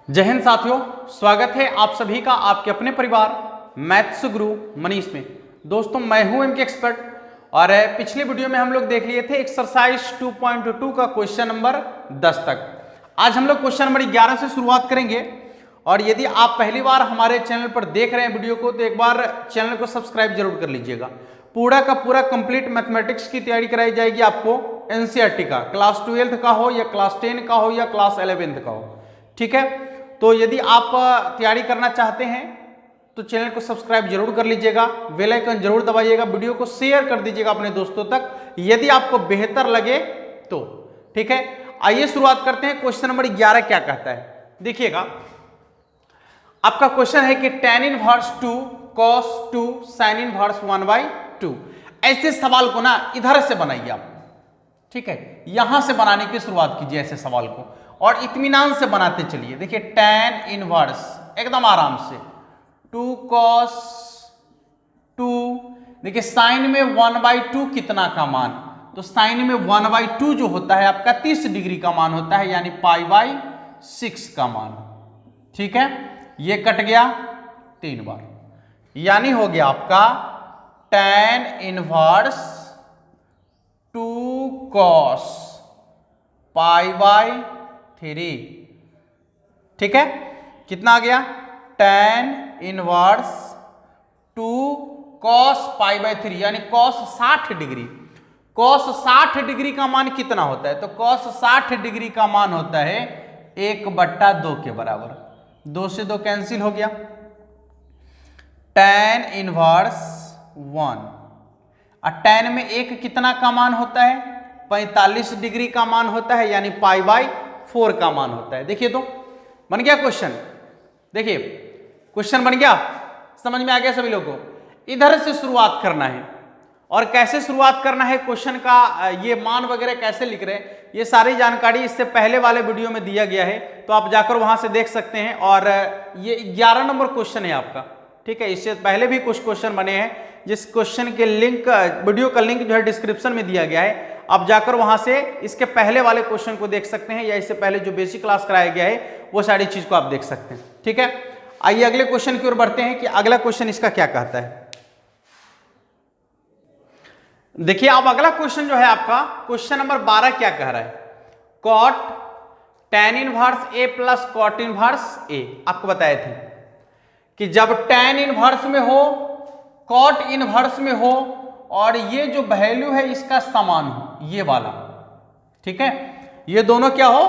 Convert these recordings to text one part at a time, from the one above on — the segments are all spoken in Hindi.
जय हिंद साथियों, स्वागत है आप सभी का आपके अपने परिवार मैथ्स गुरु मनीष में। दोस्तों मैं हूं इनके एक्सपर्ट और पिछले वीडियो में हम लोग देख लिए थे एक्सरसाइज 2.2 का क्वेश्चन नंबर 10 तक। आज हम लोग क्वेश्चन नंबर 11 से शुरुआत करेंगे। और यदि आप पहली बार हमारे चैनल पर देख रहे हैं वीडियो को तो एक बार चैनल को सब्सक्राइब जरूर कर लीजिएगा। पूरा का पूरा कंप्लीट मैथमेटिक्स की तैयारी कराई जाएगी आपको एनसीईआरटी का, क्लास 12 का हो या क्लास 10 का हो या क्लास 11 का हो। ठीक है, तो यदि आप तैयारी करना चाहते हैं तो चैनल को सब्सक्राइब जरूर कर लीजिएगा, बेल आइकन जरूर दबाइएगा, वीडियो को शेयर कर दीजिएगा अपने दोस्तों तक यदि आपको बेहतर लगे तो। ठीक है, आइए शुरुआत करते हैं। क्वेश्चन नंबर 11 क्या कहता है, देखिएगा। आपका क्वेश्चन है कि tan inverse 2 cos 2 sin inverse 1/2। ऐसे सवाल को ना इधर से बनाइए आप। ठीक है, यहां से बनाने की शुरुआत कीजिए ऐसे सवाल को और इत्मीनान से बनाते चलिए। देखिए tan इनवर्स एकदम आराम से 2 cos 2, देखिए साइन में 1/2 कितना का मान, तो साइन में 1/2 जो होता है आपका 30 डिग्री का मान होता है, यानी π/6 का मान। ठीक है, ये कट गया 3 बार, यानी हो गया आपका tan इनवर्स 2 cos π/3। ठीक है, कितना आ गया tan इनवर्स 2 cos π/3 यानी cos 60 डिग्री। cos 60 डिग्री का मान कितना होता है, तो cos 60 डिग्री का मान होता है 1/2 के बराबर। 2 से 2 कैंसिल हो गया। tan इनवर्स 1 और tan में 1 कितना का मान होता है, 45 डिग्री का मान होता है, यानी π/4 का मान होता है। देखिए तो बन गया क्वेश्चन। देखिए क्वेश्चन बन गया, समझ में आ गया सभी लोगों को। इधर से शुरुआत करना है और कैसे शुरुआत करना है, क्वेश्चन का ये मान वगैरह कैसे लिख रहे हैं, ये सारी जानकारी इससे पहले वाले वीडियो में दिया गया है, तो आप जाकर वहां से देख सकते हैं। और ये 11 नंबर क्वेश्चन है आपका। ठीक है, इससे पहले भी कुछ क्वेश्चन बने हैं जिस क्वेश्चन के लिंक, वीडियो का लिंक जो है डिस्क्रिप्शन में दिया गया है। आप जाकर वहां से इसके पहले वाले क्वेश्चन को देख सकते हैं, या इससे पहले जो बेसिक क्लास कराया गया है वो सारी चीज को आप देख सकते हैं। ठीक है, आइए अगले क्वेश्चन की ओर बढ़ते हैं कि अगला क्वेश्चन इसका क्या कहता है। देखिए अब अगला क्वेश्चन जो है आपका क्वेश्चन नंबर 12 क्या कह रहा है, cot tan inverse a plus cot inverse a। आपको बताए थे कि जब tan इनवर्स में हो, cot इनवर्स में हो और ये जो वैल्यू है इसका समान हो, ये वाला। ठीक है, ये दोनों क्या हो,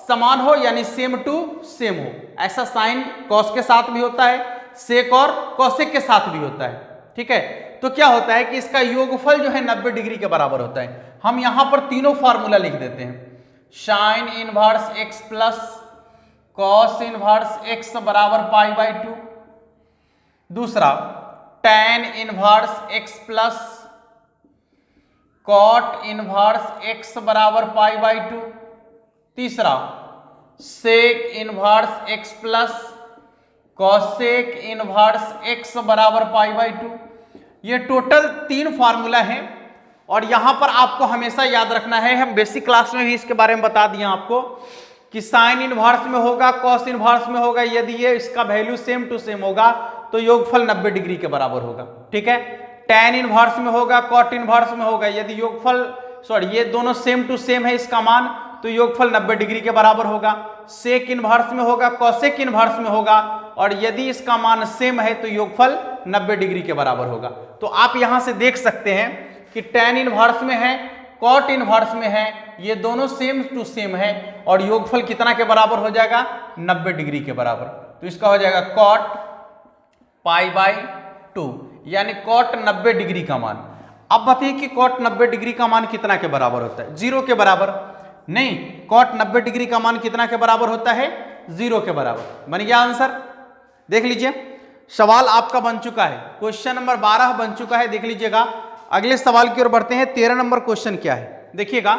समान हो, यानी सेम टू सेम हो। ऐसा साइन cos के साथ भी होता है, sec और cosec के साथ भी होता है। ठीक है, तो क्या होता है कि इसका योगफल जो है 90 डिग्री के बराबर होता है। हम यहां पर तीनों फार्मूला लिख देते हैं। Sine inverse x plus cos inverse x बराबर π/2। दूसरा tan inverse x plus cot inverse x बराबर π/2। तीसरा sec inverse x plus cosec inverse x बराबर π/2। ये टोटल 3 फार्मूला हैं और यहां पर आपको हमेशा याद रखना है, हम बेसिक क्लास में भी इसके बारे में बता दिए आपको कि साइन इनवर्स में होगा, कॉस इनवर्स में होगा, यदि ये इसका वैल्यू सेम टू सेम होगा तो योगफल 90 डिग्री के बराबर होगा। ठीक है, tan इनवर्स में होगा, कॉट इनवर्स में होगा, यदि योगफल ये दोनों सेम टू सेम है इसका मान तो योगफल 90 डिग्री के बराबर होगा। सेक इनवर्स में होगा, कॉसेक इनवर्स में होगा और यदि इसका मान सेम है तो योगफल 90 डिग्री के बराबर होगा। तो आप यहां से देख सकते हैं कि tan इनवर्स में है, कॉट इनवर्स में है, ये दोनों सेम टू सेम है और योगफल कितना के बराबर हो जाएगा, 90 डिग्री के बराबर। तो इसका हो जाएगा cot π/2, यानी cot 90 डिग्री का मान। अब बताइए कि cot 90 डिग्री का मान कितना के बराबर होता है, 0 के बराबर नहीं। cot 90 डिग्री का मान कितना के बराबर होता है, 0 के बराबर। बन गया आंसर। देख लीजिए सवाल आपका बन चुका है, क्वेश्चन नंबर 12 बन चुका है। देख लीजिएगा अगले सवाल की ओर बढ़ते हैं। 13 नंबर क्वेश्चन क्या है, देखिएगा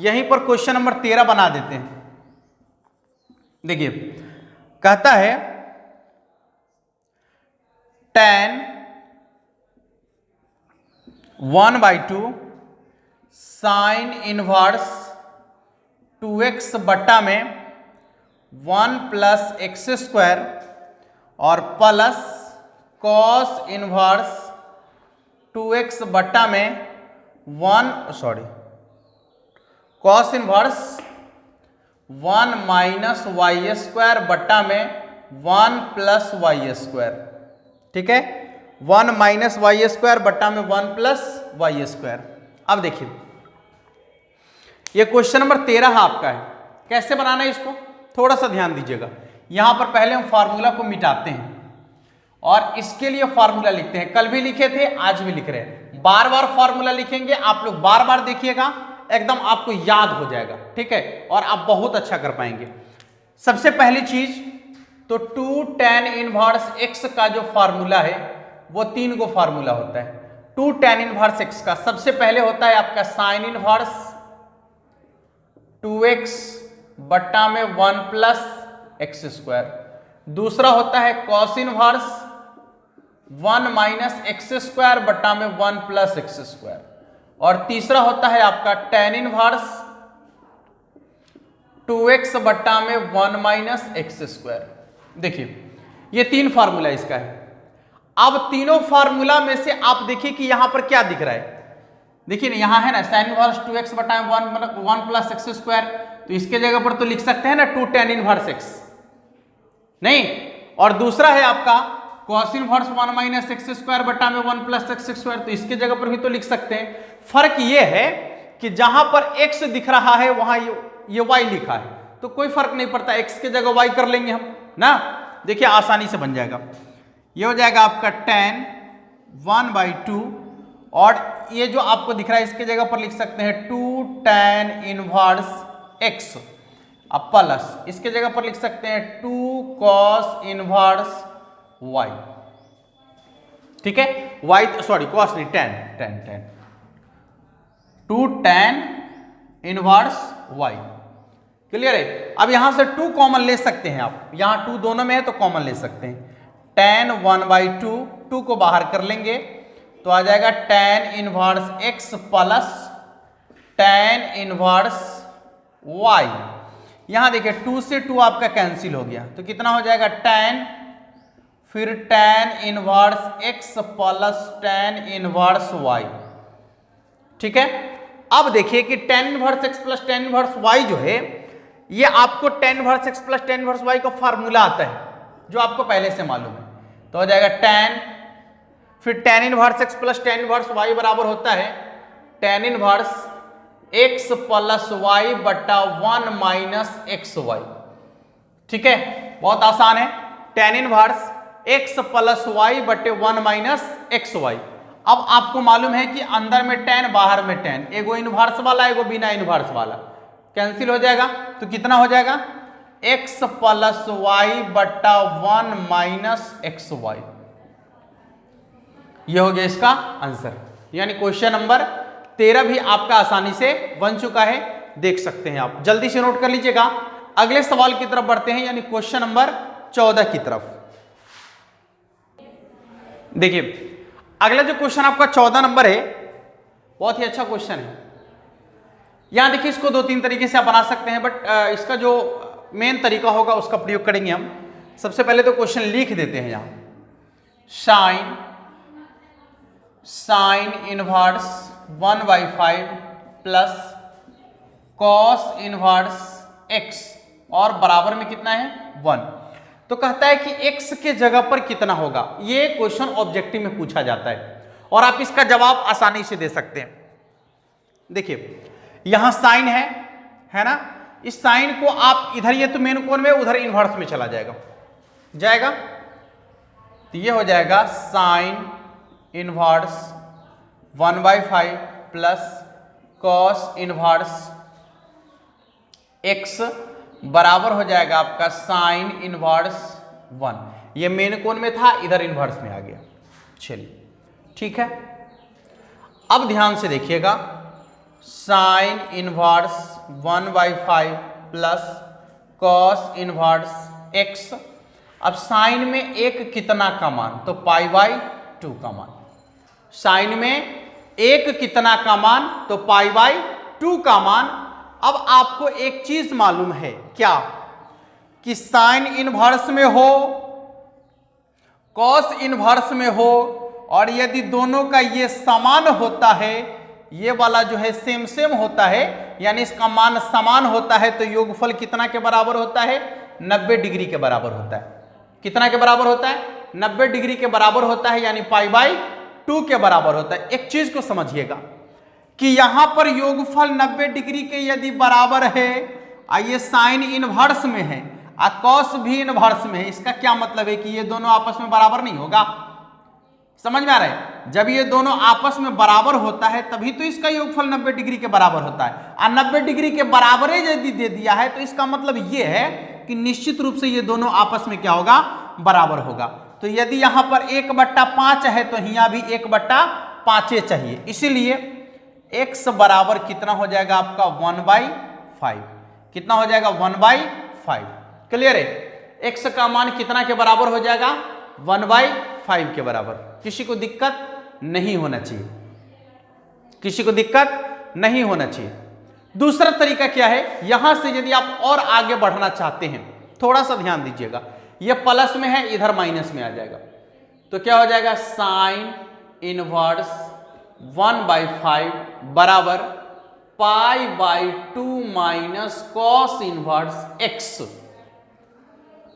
यहीं पर क्वेश्चन नंबर 13 बना देते हैं। देखिए कहता है tan 1/2 साइन इनवर्स 2x बट्टा में 1 प्लस एक्स स्क्वायर और प्लस कॉस इनवर्स 2x बट्टा में cos inverse 1 minus y square बट्टा में 1 प्लस वाई स्क्वायर। ठीक है, 1 माइनस वाई स्क्वायर बट्टा में 1 प्लस वाई स्क्वायर। अब देखिए ये क्वेश्चन नंबर 13 आपका है। कैसे बनाना है इसको थोड़ा सा ध्यान दीजिएगा। यहां पर पहले हम फार्मूला को मिटाते हैं और इसके लिए फार्मूला लिखते हैं। कल भी लिखे थे, आज भी लिख रहे हैं। बार बार फार्मूला लिखेंगे, आप लोग बार बार देखिएगा, एकदम आपको याद हो जाएगा। ठीक है, और आप बहुत अच्छा कर पाएंगे। सबसे पहली चीज तो 2 tan इनवर्स x का जो फार्मूला है वो 3 को फार्मूला होता है। 2 tan इनवर्स x का सबसे पहले होता है आपका साइन इनवर्स 2x बट्टा में 1 प्लस एक्स स्क्वायर। दूसरा होता है cos inverse 1 minus x square बट्टा में 1 प्लस एक्स स्क्वायर। और तीसरा होता है आपका tan इनवर्स 2x बट्टा में 1 माइनस एक्स स्क्वायर। देखिए ये 3 फार्मूला इसका है। अब तीनों फार्मूला में से आप देखिए कि यहां पर क्या दिख रहा है। देखिए ना, यहां है ना साइन इनवर्स 2x बटा में 1 प्लस एक्स स्क्वायर, तो इसके जगह पर तो लिख सकते हैं ना 2 tan इनवर्स x, नहीं। और दूसरा है आपका cos inverse 1 minus x square बटा में 1 प्लस एक्स स्क्वायर, तो इसके जगह पर भी तो लिख सकते हैं। फर्क ये है कि जहां पर x दिख रहा है वहां ये y लिखा है, तो कोई फर्क नहीं पड़ता, x की जगह y कर लेंगे हम ना। देखिए आसानी से बन जाएगा। ये हो जाएगा आपका tan 1/2 और ये जो आपको दिख रहा है इसके जगह पर लिख सकते हैं 2 tan इनवर्स x। अब प्लस इसके जगह पर लिख सकते हैं 2 cos इनवर्स y। ठीक है, y cos नहीं, tan 2 tan inverse y। Clear है। अब यहां से 2 कॉमन ले सकते हैं आप, यहां 2 दोनों में है तो कॉमन ले सकते हैं। tan 1/2, 2 को बाहर कर लेंगे तो आ जाएगा tan inverse x plus tan inverse y। यहां देखिए 2 से 2 आपका कैंसिल हो गया, तो कितना हो जाएगा tan, फिर tan inverse x plus tan inverse y। ठीक है, अब देखिए कि tan inverse x plus tan inverse y जो है ये आपको tan inverse x plus tan inverse y का फार्मूला आता है जो आपको पहले से मालूम है। तो हो जाएगा tan, फिर tan inverse x plus tan inverse y बराबर होता है tan inverse x plus y बटा 1 माइनस एक्स वाई। ठीक है, बहुत आसान है। tan inverse x plus y बटे 1 माइनस एक्स वाई। अब आपको मालूम है कि अंदर में tan बाहर में tan, एगो इनवर्स वाला एगो बिना इनवर्स वाला, कैंसिल हो जाएगा। तो कितना हो जाएगा x प्लस y बटा 1 माइनस एक्स वाई। यह हो गया इसका आंसर। यानी क्वेश्चन नंबर 13 भी आपका आसानी से बन चुका है, देख सकते हैं आप। जल्दी से नोट कर लीजिएगा। अगले सवाल की तरफ बढ़ते हैं, यानी क्वेश्चन नंबर 14 की तरफ। देखिए अगला जो क्वेश्चन आपका 14 नंबर है, बहुत ही अच्छा क्वेश्चन है। यहां देखिए इसको 2-3 तरीके से आप बना सकते हैं, बट इसका जो मेन तरीका होगा उसका प्रयोग करेंगे हम। सबसे पहले तो क्वेश्चन लिख देते हैं यहां, sine inverse 1/5 plus cos inverse x और बराबर में कितना है 1। तो कहता है कि x के जगह पर कितना होगा। ये क्वेश्चन ऑब्जेक्टिव में पूछा जाता है और आप इसका जवाब आसानी से दे सकते हैं। देखिए यहां साइन है ना, इस साइन को आप इधर, ये तो मेन कोण में, उधर इनवर्स में चला जाएगा। तो ये हो जाएगा sine inverse 1/5 plus cos inverse x बराबर हो जाएगा आपका साइन इनवर्स 1। ये मेन कोण में था, इधर इनवर्स में आ गया। चलिए ठीक है, अब ध्यान से देखिएगा, sine inverse 1/5 plus cos inverse x। अब साइन में एक कितना का मान, तो π/2 का मान। साइन में एक कितना का मान, तो π/2 का मान। अब आपको एक चीज मालूम है क्या, कि साइन इनवर्स में हो, कॉस इनवर्स में हो, और यदि दोनों का ये समान होता है, ये वाला जो है सेम सेम होता है, यानी इसका मान समान होता है, तो योगफल कितना के बराबर होता है? 90 डिग्री के बराबर होता है। कितना के बराबर होता है? 90 डिग्री के बराबर होता है, यानी π/2 के बराबर होता है। एक चीज को समझिएगा कि यहां पर योगफल 90 डिग्री के यदि बराबर है, ये साइन इनवर्स में है और कॉस भी इनवर्स में है, इसका क्या मतलब है कि ये दोनों आपस में बराबर नहीं होगा। समझ में आ रहा है? जब ये दोनों आपस में बराबर होता है तभी तो इसका योगफल 90 डिग्री के बराबर होता है, और 90 डिग्री के बराबर यदि दे दिया है तो इसका मतलब ये है कि निश्चित रूप से ये दोनों आपस में क्या होगा? बराबर होगा। तो यदि यहां पर 1/5 है तो यहां भी 1/5 चाहिए, इसीलिए x बराबर कितना हो जाएगा आपका? 1/5। कितना हो जाएगा? 1/5। क्लियर है? x का मान कितना के बराबर हो जाएगा? 1/5 के बराबर। किसी को दिक्कत नहीं होना चाहिए, किसी को दिक्कत नहीं होना चाहिए। दूसरा तरीका क्या है? यहां से यदि आप और आगे बढ़ना चाहते हैं, थोड़ा सा ध्यान दीजिएगा, ये प्लस में है, इधर माइनस में आ जाएगा, तो क्या हो जाएगा? साइन इनवर्स 1/5 बराबर π/2 माइनस कॉस इनवर्स x।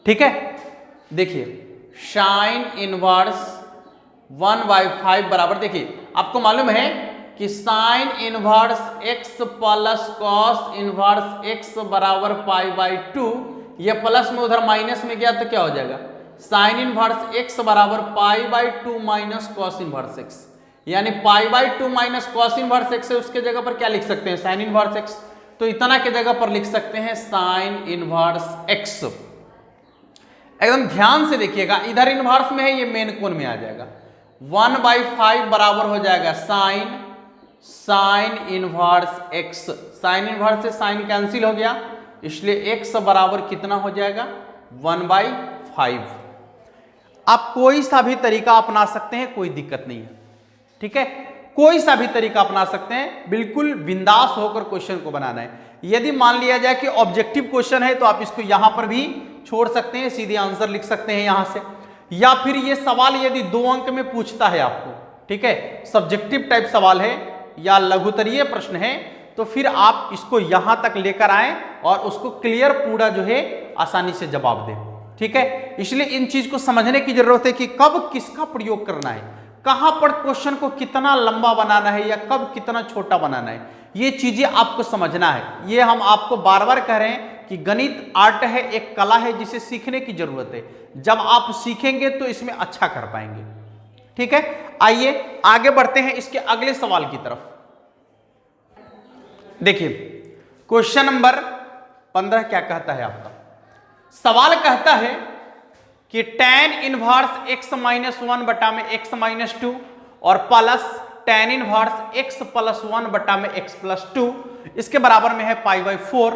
ठीक है, देखिए साइन इनवर्स 1/5 बराबर, देखिए आपको मालूम है कि sign inverse x plus cos inverse x बराबर π/2, ये प्लस में उधर माइनस में गया तो क्या हो जाएगा? साइन इनवर्स x बराबर π/2 माइनस कॉस इनवर्स x, यानी π/2 माइनस कॉस इनवर्स x है, उसके जगह पर क्या लिख सकते हैं? Sine inverse x। तो इतना के जगह पर लिख सकते हैं साइन इनवर्स x। एकदम ध्यान से देखिएगा, इधर इनवर्स में है, ये मेन कोण में आ जाएगा। 1/5 बराबर हो जाएगा sign inverse x। Sine inverse से साइन कैंसिल हो गया, इसलिए x बराबर कितना हो जाएगा? 1/5। आप कोई सा भी तरीका अपना सकते हैं, कोई दिक्कत नहीं है। ठीक है, कोई सा भी तरीका अपना सकते हैं, बिल्कुल बिंदास होकर क्वेश्चन को बनाना है। यदि मान लिया जाए कि ऑब्जेक्टिव क्वेश्चन है तो आप इसको यहां पर भी छोड़ सकते हैं, सीधे आंसर लिख सकते हैं यहां से, या फिर ये सवाल यदि 2 अंक में पूछता है आपको, ठीक है, सब्जेक्टिव टाइप सवाल है या लघुतरीय प्रश्न है, तो फिर आप इसको यहां तक लेकर आए और उसको क्लियर पूरा जो है आसानी से जवाब दें। ठीक है, इसलिए इन चीज को समझने की जरूरत है कि कब किसका प्रयोग करना है, कहां पर क्वेश्चन को कितना लंबा बनाना है या कब कितना छोटा बनाना है, ये चीजें आपको समझना है। ये हम आपको बार बार कह रहे हैं कि गणित आर्ट है, एक कला है जिसे सीखने की जरूरत है। जब आप सीखेंगे तो इसमें अच्छा कर पाएंगे। ठीक है, आइए आगे बढ़ते हैं इसके अगले सवाल की तरफ। देखिए क्वेश्चन नंबर 15 क्या कहता है आपका? सवाल कहता है कि tan इनवर्स x माइनस 1 बटा में x माइनस 2 और plus tan inverse x plus 1 बटा में x प्लस 2 इसके बराबर में है π/4,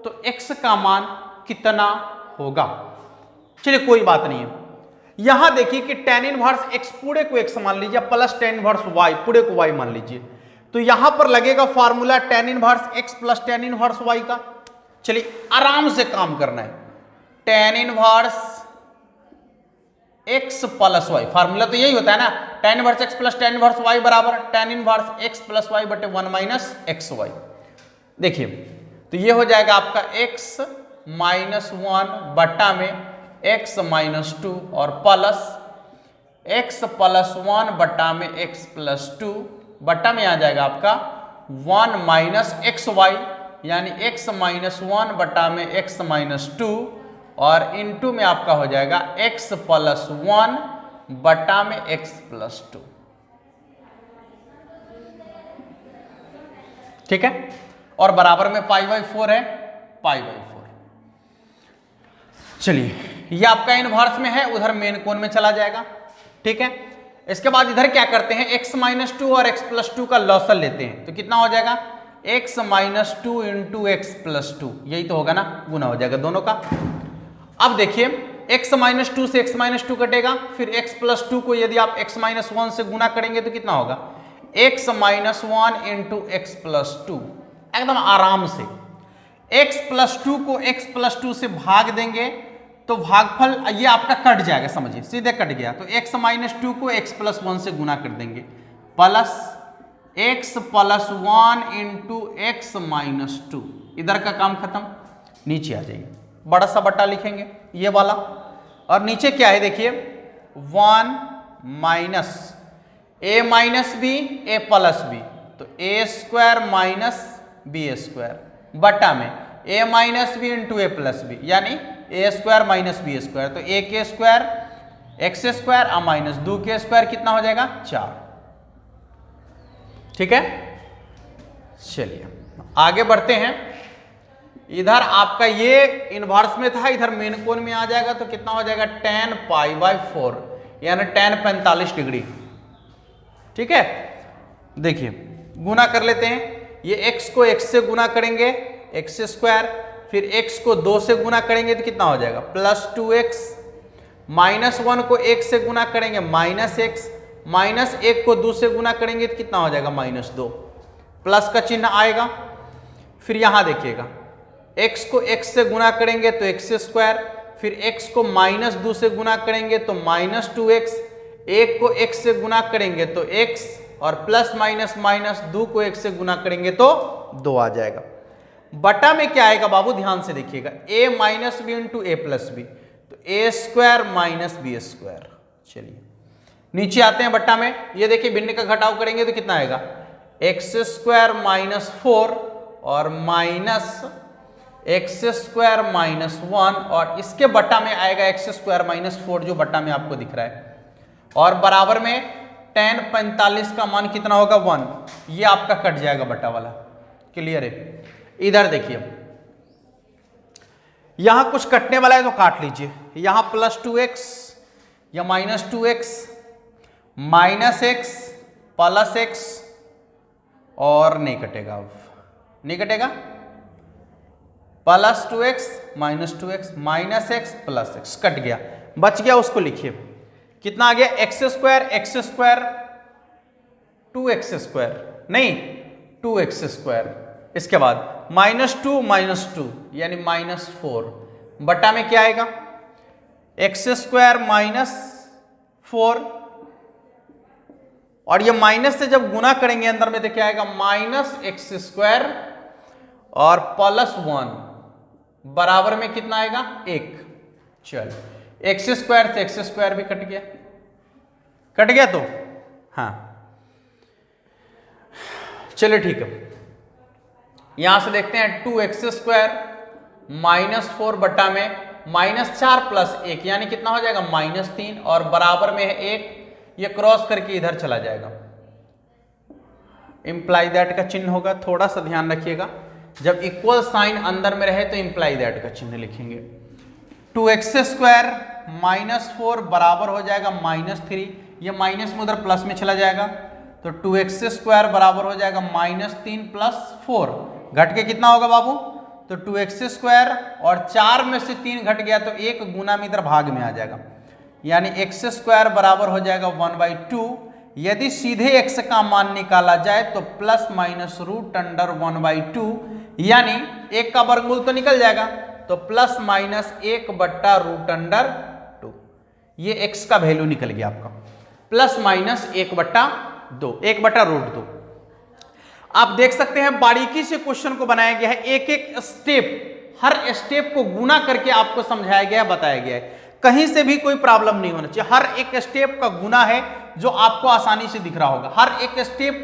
तो x का मान कितना होगा? चलिए कोई बात नहीं है, यहां देखिए कि tan इनवर्स x पूरे को x मान लीजिए प्लस tan इनवर्स y पूरे को y मान लीजिए, तो यहां पर लगेगा formula tan inverse x plus tan inverse y का। चलिए आराम से काम करना है, tan inverse x plus y, formula तो यही होता है ना, tan inverse x plus tan inverse y बराबर tan inverse x plus y बटे 1 माइनस xy। देखिए तो ये हो जाएगा आपका x माइनस 1 बटा में x माइनस 2 और प्लस x प्लस 1 बटा में x प्लस 2 बटा में आ जाएगा आपका 1 माइनस xy, यानी x माइनस 1 बटा में x माइनस 2 और इनटू में आपका हो जाएगा x प्लस 1 बटा में x प्लस 2। ठीक है, और बराबर में π/4 है, π/4। चलिए ये आपका इनवर्स में है, उधर मेन कोण में चला जाएगा। ठीक है, इसके बाद इधर क्या करते हैं, x माइनस 2 और x प्लस 2 का लॉसल लेते हैं, तो कितना हो जाएगा x minus 2 into x plus 2, यही तो होगा ना, गुना हो जाएगा दोनों का। अब देखिए x माइनस 2 से x माइनस 2 कटेगा, फिर x प्लस 2 को यदि आप x माइनस 1 से गुना करेंगे तो कितना होगा x minus 1 into x plus 2। एकदम आराम से x प्लस 2 को x प्लस 2 से भाग देंगे तो भागफल ये आपका कट जाएगा, समझिए सीधे कट गया। तो x माइनस 2 को x प्लस 1 से गुना कर देंगे, plus x plus 1 into x minus 2। इधर का काम खत्म, नीचे आ जाइए, बड़ा सा बट्टा लिखेंगे ये वाला, और नीचे क्या है देखिए 1 minus a minus b a plus b, तो a square minus b square बटा में a minus b into a plus b, यानी a square minus b square. तो ए के स्क्वायर एक्स स्क्वायर आ माइनस 2 के स्क्वायर कितना हो जाएगा 4। ठीक है, चलिए आगे बढ़ते हैं। इधर आपका ये इनवर्स में था, इधर मेन कोण में आ जाएगा तो कितना हो जाएगा tan π/4 यानी tan 45 डिग्री। ठीक है, देखिए गुना कर लेते हैं, ये x को x से गुना करेंगे एक्स स्क्वायर, फिर x को 2 से गुना करेंगे तो कितना हो जाएगा प्लस 2x, माइनस 1 को 1 से गुना करेंगे माइनस x, माइनस 1 को 2 से गुना करेंगे तो कितना हो जाएगा -2, प्लस का चिन्ह आएगा। फिर यहाँ देखिएगा x को x से गुना करेंगे तो एक्स स्क्वायर, फिर x को माइनस 2 से गुना करेंगे तो -2x, 1 को x से गुना करेंगे तो x, और प्लस माइनस माइनस 2 को 1 से गुना करेंगे तो 2 आ जाएगा। बटा में क्या आएगा बाबू, ध्यान से देखिएगा a minus b into a plus b, तो a square minus b square. चलिए नीचे आते हैं बट्टा में, ये देखिए भिन्न का घटाव करेंगे तो कितना आएगा एक्स स्क्वायर माइनस 4 और माइनस एक्स स्क्वायर माइनस 1, और इसके बट्टा में आएगा एक्स स्क्वायर माइनस 4 जो बट्टा में आपको दिख रहा है, और बराबर में tan 45 का मान कितना होगा 1, ये आपका कट जाएगा बट्टा वाला। क्लियर है, इधर देखिए यहां कुछ कटने वाला है तो काट लीजिए, यहां प्लस 2x या minus 2x, minus x plus x, और नहीं कटेगा, अब नहीं कटेगा, plus 2x minus 2x minus x plus x cut गया, बच गया, उसको लिखिए कितना आ गया एक्स स्क्वायर 2x स्क्वायर नहीं 2x स्क्वायर, इसके बाद -2 यानी -4 बटा में क्या आएगा एक्स स्क्वायर माइनस 4, और ये माइनस से जब गुना करेंगे अंदर में तो क्या आएगा -x स्क्वायर और प्लस 1 बराबर में कितना आएगा 1। चल एक्स स्क्वायर से एक्स स्क्वायर भी कट गया तो हाँ चलिए ठीक है, यहां से देखते हैं 2x स्क्वायर -4 बटा में -4 प्लस 1 यानी कितना हो जाएगा -3, और बराबर में है 1, ये क्रॉस करके इधर चला जाएगा, इंप्लाई दैट का चिन्ह होगा, थोड़ा सा ध्यान रखिएगा, जब इक्वल साइन अंदर में रहे तो इंप्लाई दैट का चिन्ह लिखेंगे। 2x स्क्वायर -4 बराबर हो जाएगा -3, ये माइनस में उधर प्लस में चला जाएगा, तो 2x स्क्वायर बराबर हो जाएगा -3 प्लस 4, घट के कितना होगा बाबू, तो 2x स्क्वायर, और 4 में से 3 घट गया तो 1 गुना में इधर भाग में आ जाएगा, यानी x स्क्वायर बराबर हो जाएगा 1/2। यदि सीधे x का मान निकाला जाए तो प्लस माइनस रूट अंडर 1/2, यानी 1 का वर्गमूल तो निकल जाएगा, तो प्लस माइनस 1/√2, ये x का वैल्यू निकल गया आपका, प्लस माइनस 1/2, 1/√2। आप देख सकते हैं बारीकी से क्वेश्चन को बनाया गया है, एक एक स्टेप, हर स्टेप को गुना करके आपको समझाया गया है, बताया गया है, कहीं से भी कोई प्रॉब्लम नहीं होना चाहिए, हर एक स्टेप का गुना है जो आपको आसानी से दिख रहा होगा, हर एक स्टेप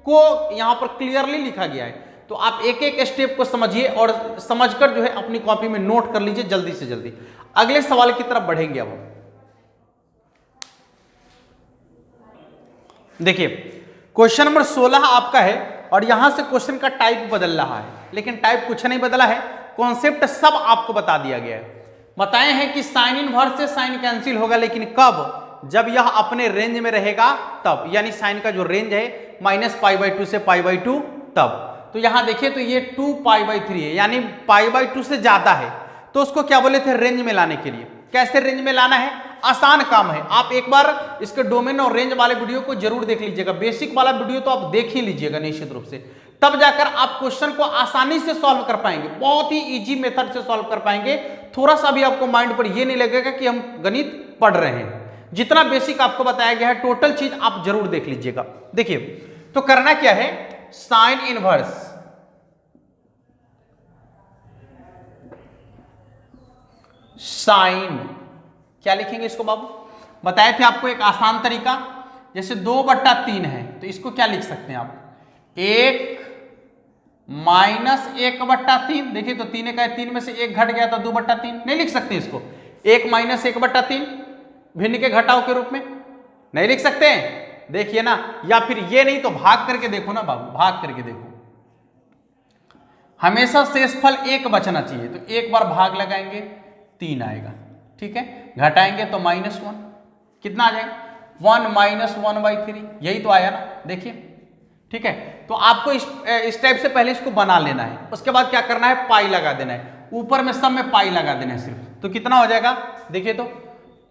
को यहां पर क्लियरली लिखा गया है, तो आप एक एक स्टेप को समझिए और समझकर जो है अपनी कॉपी में नोट कर लीजिए जल्दी से जल्दी। अगले सवाल की तरफ बढ़ेंगे अब। देखिए क्वेश्चन नंबर 16 आपका है, और यहां से क्वेश्चन का टाइप बदल रहा है, लेकिन टाइप कुछ नहीं बदला है, कॉन्सेप्ट सब आपको बता दिया गया है। बताए हैं कि साइन इनवर्स से साइन कैंसिल होगा, लेकिन कब, जब यह अपने रेंज में रहेगा तब, यानी साइन का जो रेंज है -π/2 से π/2 तब। तो यहां देखिए तो ये 2π/3 है, यानी π/2 से ज्यादा है, तो उसको क्या बोले थे रेंज में लाने के लिए। कैसे रेंज में लाना है, आसान काम है, आप एक बार इसके डोमेन और रेंज वाले वीडियो को जरूर देख लीजिएगा, बेसिक वाला वीडियो तो आप देख ही लीजिएगा निश्चित रूप से। तब जाकर आप क्वेश्चन को आसानी से सॉल्व कर पाएंगे, बहुत ही इजी मेथड से सॉल्व कर पाएंगे। थोड़ा सा भी आपको माइंड पर ये नहीं लगेगा कि हम गणित पढ़ रहे हैं। जितना बेसिक आपको बताया गया है टोटल चीज आप जरूर देख लीजिएगा। देखिए तो करना क्या है, साइन इनवर्स साइन क्या लिखेंगे इसको बाबू, बताए थे आपको एक आसान तरीका, जैसे 2/3 है तो इसको क्या लिख सकते हैं आप, 1 माइनस 1/3। देखिए तो 3 का 3 में से 1 घट गया तो 2/3, नहीं लिख सकते इसको 1 माइनस 1/3 भिन्न के घटाव के रूप में, नहीं लिख सकते हैं। देखिए ना, या फिर ये नहीं तो भाग करके देखो ना बाबू, भाग करके देखो, हमेशा शेषफल 1 बचना चाहिए। तो एक बार भाग लगाएंगे 3 आएगा, ठीक है, घटाएंगे तो -1, कितना आ जाएगा 1 माइनस 1/3, यही तो आया ना, देखिए, ठीक है। तो आपको इस टाइप से पहले इसको बना लेना है, उसके बाद क्या करना है, पाई लगा देना है, ऊपर में सब में पाई लगा देना है सिर्फ, तो कितना हो जाएगा, देखिए तो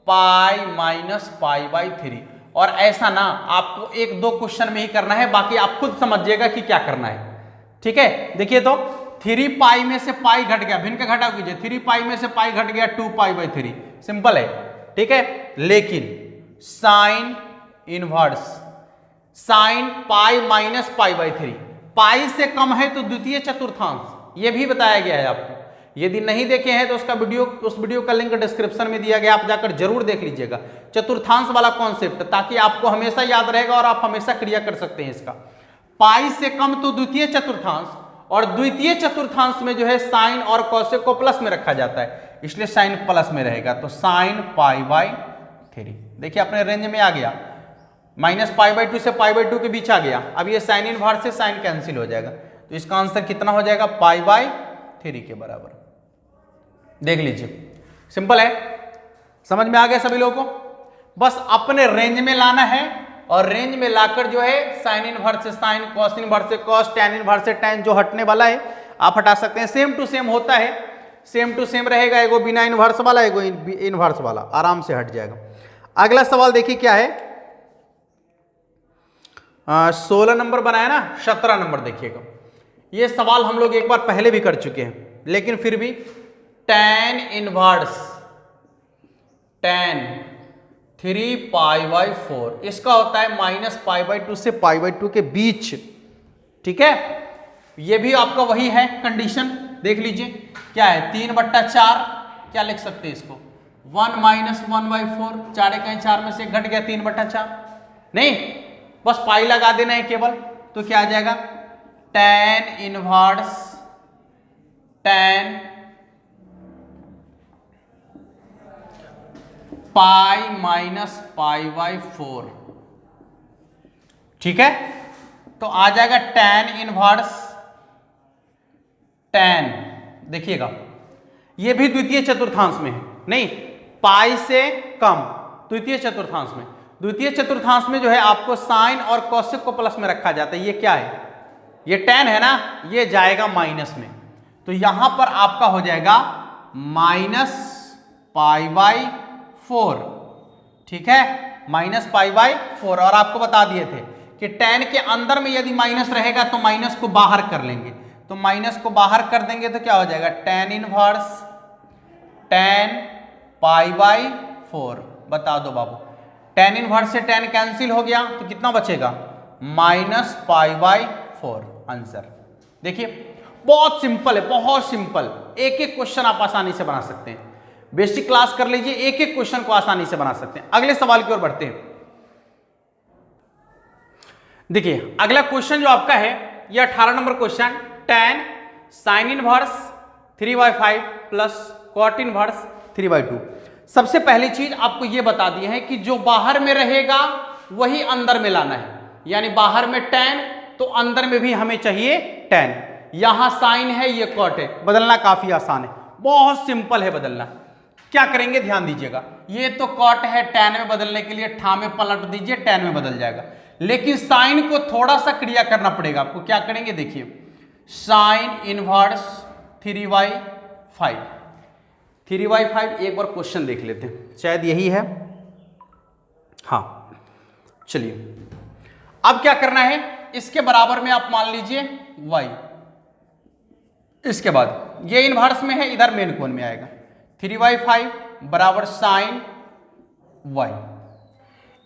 पाई माइनस पाई/3। और ऐसा ना आपको 1-2 क्वेश्चन में ही करना है, बाकी आप खुद समझिएगा कि क्या करना है, ठीक है। देखिए तो 3 पाई में से पाई घट गया, भिन्न का घटाव कीजिए, 3 पाई में से पाई घट गया 2 पाई/3, सिंपल है, ठीक है। लेकिन sine inverse sine pi minus पाई/3, पाई से कम है तो द्वितीय चतुर्थांश, यह भी बताया गया है आपको। यदि नहीं देखे हैं तो उस वीडियो का लिंक डिस्क्रिप्शन में दिया गया, आप जाकर जरूर देख लीजिएगा, चतुर्थांश वाला कॉन्सेप्ट, ताकि आपको हमेशा याद रहेगा और आप हमेशा क्रिया कर सकते हैं इसका। पाई से कम तो द्वितीय चतुर्थांश, और द्वितीय चतुर्थांश में जो है साइन और कॉसेक को प्लस में रखा जाता है, इसलिए साइन प्लस में रहेगा, तो साइन पाई/3। देखिए अपने रेंज में आ गया, -पाई/2 से पाई/2 के बीच आ गया। अब ये साइन इनवर्स से साइन कैंसिल हो जाएगा, तो इसका आंसर कितना हो जाएगा, पाई/3 के बराबर। देख लीजिए, सिंपल है, समझ में आ गया सभी लोगों को। बस अपने रेंज में लाना है, और रेंज में लाकर जो है साइन इनवर्स से साइन, कॉस इनवर्स से कॉस, टैन इनवर्स से टैन, जो हटने वाला है आप हटा सकते हैं। सेम टू सेम होता है, सेम टू सेम रहेगा, एगो बिना इनवर्स वाला, एगो इनवर्स वाला, आराम से हट जाएगा। अगला सवाल देखिए क्या है, 16 नंबर बनाया ना, 17 नंबर देखिएगा। ये सवाल हम लोग एक बार पहले भी कर चुके हैं, लेकिन फिर भी टैन इनवर्स टैन 3 पाई/4, इसका होता है -पाई/2 से पाई/2 के बीच, ठीक है। ये भी आपका वही है कंडीशन, देख लीजिए क्या है, 3/4, क्या लिख सकते हैं इसको, 1 माइनस 1/4, 4 में से घट गया 3/4, नहीं बस पाई लगा देना है केवल, तो क्या आ जाएगा, tan inverse tan pi minus पाई/4, ठीक है। तो आ जाएगा टैन इनवर्स टैन, देखिएगा ये भी द्वितीय चतुर्थांश में है, नहीं पाई से कम द्वितीय चतुर्थांश में, द्वितीय चतुर्थांश में जो है आपको साइन और कॉसेक को प्लस में रखा जाता है। ये क्या है, ये टैन है ना, ये जाएगा माइनस में, तो यहां पर आपका हो जाएगा -पाई/4, ठीक है, -पाई/4। और आपको बता दिए थे कि टैन के अंदर में यदि माइनस रहेगा तो माइनस को बाहर कर लेंगे, तो माइनस को बाहर कर देंगे तो क्या हो जाएगा, टैन इनवर्स टैन पाई/4। बता दो बाबू, टैन इनवर्स से टैन कैंसिल हो गया तो कितना बचेगा, -पाई/4 आंसर। देखिए बहुत सिंपल है, बहुत सिंपल, एक एक क्वेश्चन आप आसानी से बना सकते हैं। बेसिक क्लास कर लीजिए, एक एक क्वेश्चन को आसानी से बना सकते हैं। अगले सवाल की ओर बढ़ते हैं। देखिए अगला क्वेश्चन जो आपका है ये 18 number question, tan sine inverse 3/5 plus cot inverse 3/2। सबसे पहली चीज आपको ये बता दी है कि जो बाहर में रहेगा वही अंदर में लाना है, यानी बाहर में टैन तो अंदर में भी हमें चाहिए टैन। यहां साइन है, ये कॉट है, बदलना काफी आसान है, बहुत सिंपल है बदलना। क्या करेंगे ध्यान दीजिएगा, ये तो कॉट है, टैन में बदलने के लिए ठा में पलट दीजिए, टैन में बदल जाएगा। लेकिन साइन को थोड़ा सा क्रिया करना पड़ेगा आपको, क्या करेंगे देखिए, साइन इनवर्स 3/5, 3/5 एक बार क्वेश्चन देख लेते हैं, शायद यही है, हाँ चलिए। अब क्या करना है, इसके बराबर में आप मान लीजिए y। इसके बाद ये इनवर्स में है, इधर मेन कोण में आएगा 3y5 बराबर साइन y।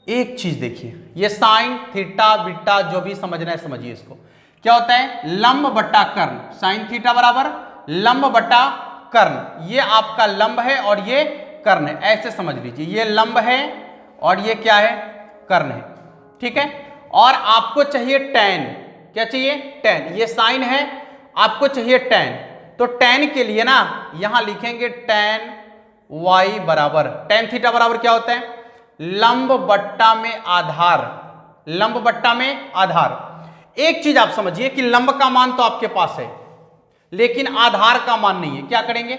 एक चीज देखिए, ये साइन थीटा बीटा जो भी समझना है समझिए इसको। क्या होता है? लंब बट्टा कर्ण। साइन थीटा बराबर लंब बट्टा कर्ण। ये आपका लंब है और ये कर्ण है, ऐसे समझ लीजिए। ये लंब है और ये क्या है? कर्ण है। ठीक है। और आपको चाहिए tan। क्या चाहिए? tan। ये साइन है, आपको चाहिए tan। तो tan के लिए ना यहां लिखेंगे tan y बराबर, tan थीटा बराबर क्या होता है? लंब बट्टा में आधार। लंब बट्टा में आधार। एक चीज आप समझिए कि लंब का मान तो आपके पास है लेकिन आधार का मान नहीं है। क्या करेंगे?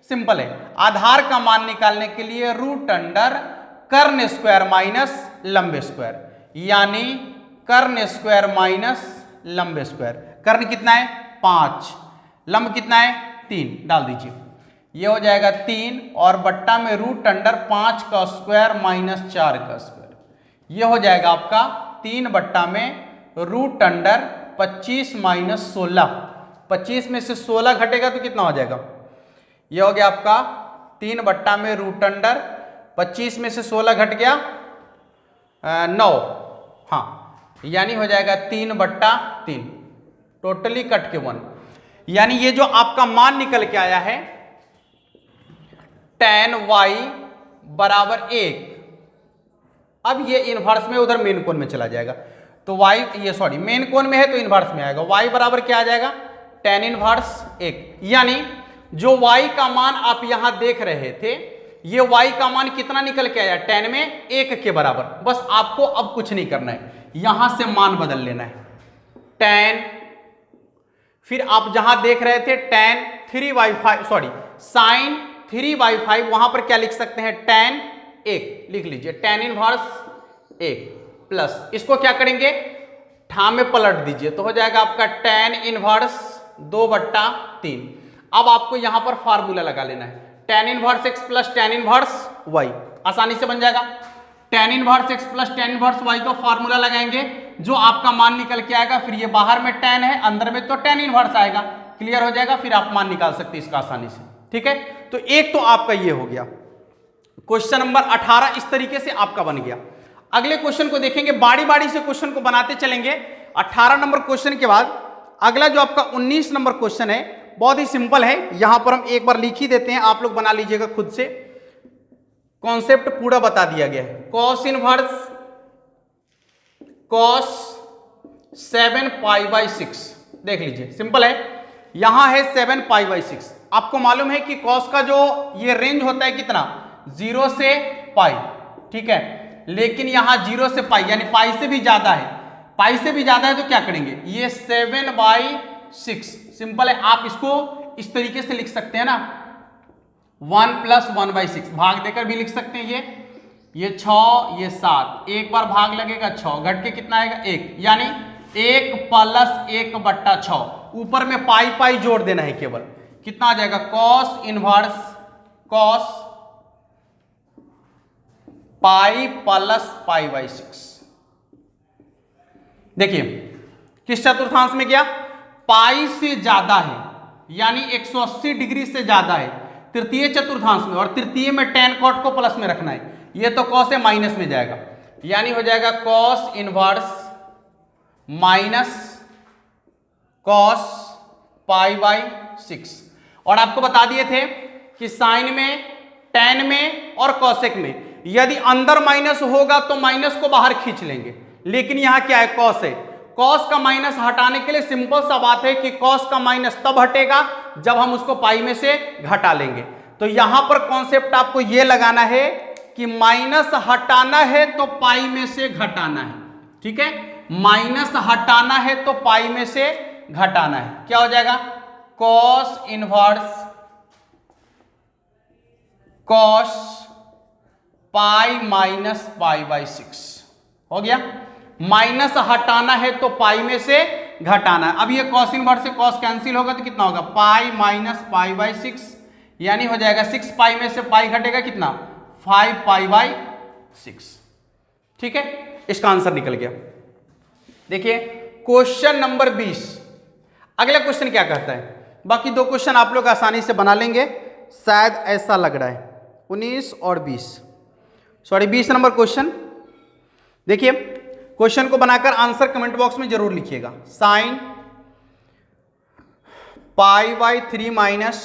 सिंपल है, आधार का मान निकालने के लिए रूट अंडर कर्ण स्क्वायर माइनस लंब स्क्वायर, यानी कर्ण स्क्वायर माइनस लंब स्क्वायर। कर्ण कितना है? 5। लंब कितना है? 3। डाल दीजिए, ये हो जाएगा 3 और बट्टा में रूट अंडर 5 का स्क्वायर माइनस 4 का स्क्वायर। ये हो जाएगा आपका 3 बट्टा में रूट अंडर 25 माइनस 16। 25 में से 16 घटेगा तो कितना हो जाएगा? ये हो गया आपका 3 बट्टा में रूट अंडर 25 में से 16 घट गया 9। हाँ, यानी हो जाएगा 3 बट्टा 3, टोटली कट के 1। यानी ये जो आपका मान निकल के आया है tan y बराबर 1। अब ये इनवर्स में उधर मेन कोण में चला जाएगा तो y, ये सॉरी मेन कोण में है तो इनवर्स में आएगा। y बराबर क्या आ जाएगा? tan inverse 1। यानी जो y का मान आप यहां देख रहे थे, ये y का मान कितना निकल के आया? tan में 1 के बराबर। बस आपको अब कुछ नहीं करना है, यहां से मान बदल लेना है। tan, फिर आप जहां देख रहे थे tan 3y5 sorry sine 3y5, वहां पर क्या लिख सकते हैं? tan 1 लिख लीजिए। tan इनवर्स 1 प्लस इसको क्या करेंगे? ठा में पलट दीजिए तो हो जाएगा आपका tan इनवर्स 2/3। अब आपको यहां पर फार्मूला लगा लेना है, tan inverse x plus tan inverse y। आसानी से बन जाएगा। tan inverse x plus tan inverse y का फार्मूला लगाएंगे, जो आपका मान निकल के आएगा। फिर ये बाहर में tan है, अंदर में तो tan इनवर्स आएगा। क्लियर हो जाएगा, फिर आप मान निकाल सकते हैं इसका आसानी से। ठीक है, तो एक तो आपका ये हो गया। क्वेश्चन नंबर 18 इस तरीके से आपका बन गया। अगले क्वेश्चन को देखेंगे, बारी बारी से क्वेश्चन को बनाते चलेंगे। 18 नंबर क्वेश्चन के बाद अगला जो आपका 19 नंबर क्वेश्चन है, बहुत ही सिंपल है। यहां पर हम एक बार लिख ही देते हैं, आप लोग बना लीजिएगा खुद से। कॉन्सेप्ट पूरा बता दिया गया है। कॉस इनवर्स कॉस 7π/6 देख लीजिए, सिंपल है। यहां है 7π/6। आपको मालूम है कि कॉस का जो ये रेंज होता है कितना? 0 से पाई। ठीक है, लेकिन यहां 0 से पाई यानी पाई से भी ज्यादा है। पाई से भी ज्यादा है तो क्या करेंगे? ये 7/6 सिंपल है। आप इसको इस तरीके से लिख सकते हैं ना, 1 + 1/6 भाग देकर भी लिख सकते हैं। ये 6, ये 7, एक बार भाग लगेगा 6, घट के कितना आएगा? 1, यानी 1 + 1/6। ऊपर में पाई पाई जोड़ देना है केवल। कितना आ जाएगा? Cos inverse cos pi + π/6। देखिए किस चतुर्थांश में गया? पाई से ज्यादा है, यानी 180 डिग्री से ज्यादा है तृतीय चतुर्थांश में, और तृतीय में tan cot को प्लस में रखना है। ये तो cos है, माइनस में जाएगा, यानी हो जाएगा cos इनवर्स माइनस cos π/6। और आपको बता दिए थे कि साइन में, tan में और cosec में यदि अंदर माइनस होगा तो माइनस को बाहर खींच लेंगे, लेकिन यहां क्या है? cos है। cos का माइनस हटाने के लिए सिंपल सा बात है कि cos का माइनस तब हटेगा जब हम उसको पाई में से घटा लेंगे। तो यहां पर कॉन्सेप्ट आपको यह लगाना है कि माइनस हटाना है तो पाई में से घटाना है। ठीक है, माइनस हटाना है तो पाई में से घटाना है। क्या हो जाएगा? cos इनवर्स cos π - π/6 हो गया। माइनस हटाना है तो पाई में से घटाना है। अब ये cos इनवर्स से cos कैंसिल होगा तो कितना होगा? π - π/6, यानी हो जाएगा 6 पाई में से पाई घटेगा कितना? 5 π/6। ठीक है, इसका आंसर निकल गया। देखिए क्वेश्चन नंबर 20। अगला क्वेश्चन क्या कहता है? बाकी दो क्वेश्चन आप लोग आसानी से बना लेंगे, शायद ऐसा लग रहा है। 19 और 20, सॉरी 20 नंबर क्वेश्चन। देखिए क्वेश्चन को बनाकर आंसर कमेंट बॉक्स में जरूर लिखिएगा। साइन π/3 माइनस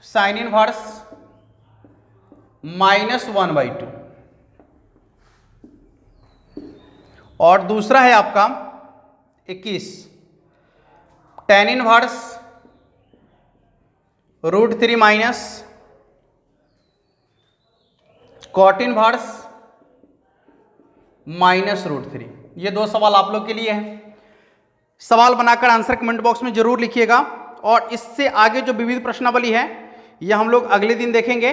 साइन इनवर्स -1/2, और दूसरा है आपका 21 tan inverse √3 minus cot inverse -√3। ये दो सवाल आप लोग के लिए है। सवाल बनाकर आंसर कमेंट बॉक्स में जरूर लिखिएगा, और इससे आगे जो विविध प्रश्नावली है यह हम लोग अगले दिन देखेंगे।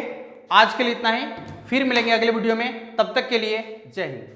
आज के लिए इतना ही, फिर मिलेंगे अगले वीडियो में। तब तक के लिए जय हिंद।